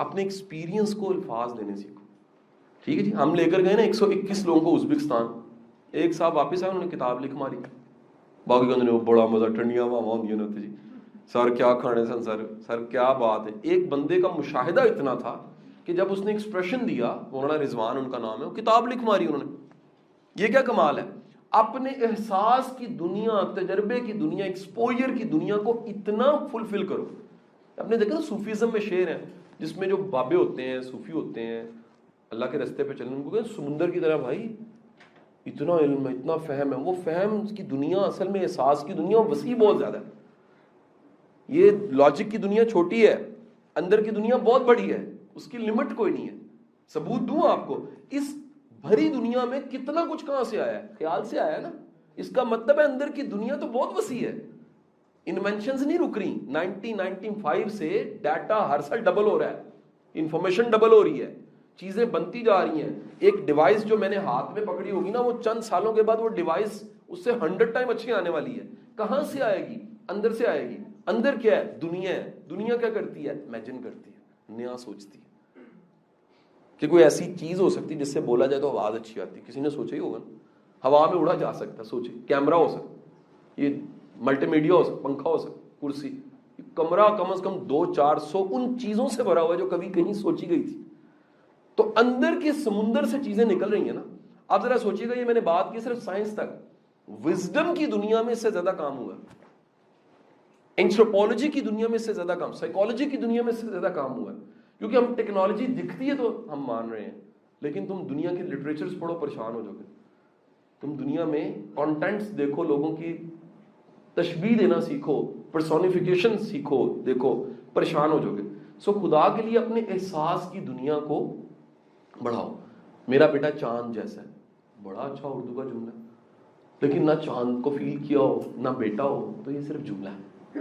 اپنے ایکسپیرینس کو الفاظ دینے سیکھو. ٹھیک ہے جی, ہم لے کر گئے نا 121 لوگوں کو ازبکستان, ایک صاحب واپس آئے, انہوں نے کتاب لکھ ماری, باقی کہتے ہیں بڑا مزہ, ٹھنڈیاں ہوا ہوندیاں نے جی, سر کیا کھانے سن, سر کیا بات ہے. ایک بندے کا مشاہدہ اتنا تھا کہ جب اس نے ایکسپریشن دیا, مولانا رضوان ان کا نام ہے, وہ کتاب لکھ ماری انہوں نے. یہ کیا کمال ہے, اپنے احساس کی دنیا, تجربے کی دنیا, ایکسپوجر کی دنیا کو اتنا فلفل کرو. آپ نے دیکھا نا صوفیزم میں شعر ہے جس میں جو بابے ہوتے ہیں, صوفی ہوتے ہیں, اللہ کے رستے پہ چلنے, ان کو کہتے ہیں سمندر کی طرح بھائی, اتنا علم ہے, اتنا فہم ہے. وہ فہم کی دنیا اصل میں احساس کی دنیا وسیع بہت زیادہ ہے. یہ لاجک کی دنیا چھوٹی ہے, اندر کی دنیا بہت بڑی ہے, اس کی لمٹ کوئی نہیں ہے. ثبوت دوں آپ کو, اس بھری دنیا میں کتنا کچھ کہاں سے آیا ہے, خیال سے آیا ہے نا. اس کا مطلب ہے اندر کی دنیا تو بہت وسیع ہے. انوینشنز نہیں رک رہی. 1995 سے ڈیٹا ہر سال ڈبل ہو رہا ہے, انفارمیشن ڈبل ہو رہی ہے, چیزیں بنتی جا رہی ہیں. ایک ڈیوائس جو میں نے ہاتھ میں پکڑی ہوگی نا, وہ چند سالوں کے بعد وہ ڈیوائس اس سے 100 ٹائم اچھی آنے والی ہے. کہاں سے آئے گی؟ اندر سے آئے گی. اندر کیا ہے؟ دنیا ہے. دنیا کیا کرتی ہے؟ امیجن کرتی ہے, نیا سوچتی ہے کہ کوئی ایسی چیز ہو سکتی جس سے بولا جائے تو آواز اچھی آتی. کسی نے سوچا ہی ہوگا نا, ہوا میں اڑا جا سکتا, سوچے, کیمرہ ہو سکتا, یہ ملٹی میڈیا ہو سکتا, پنکھا ہو سکتا, کرسی, کمرہ کم از کم 200-400 ان چیزوں سے بھرا ہوا ہے جو کبھی کہیں سوچی گئی تھی. تو اندر کے سمندر سے چیزیں نکل رہی ہیں نا. آپ ذرا سوچیے گا, یہ میں نے بات کی صرف سائنس تک, وزڈم کی دنیا میں اس سے زیادہ کام ہوا, اینتھروپولوجی کی دنیا میں اس سے زیادہ کام, سائیکالوجی کی دنیا میں اس سے زیادہ کام ہوا. کیونکہ ہم ٹیکنالوجی دکھتی ہے تو ہم مان رہے ہیں, لیکن تم دنیا کے لٹریچرز پڑھو پریشان ہو جاؤ گے. تم دنیا میں کانٹینٹس دیکھو, لوگوں کی تشبیہ دینا سیکھو, پرسونیفیکیشن سیکھو, دیکھو, پریشان ہو جاؤ گے. سو خدا کے لیے اپنے احساس کی دنیا کو بڑھاؤ. میرا بیٹا چاند جیسا ہے, بڑا اچھا اردو کا جملہ ہے, لیکن نہ چاند کو فیل کیا ہو نہ بیٹا ہو, تو یہ صرف جملہ ہے.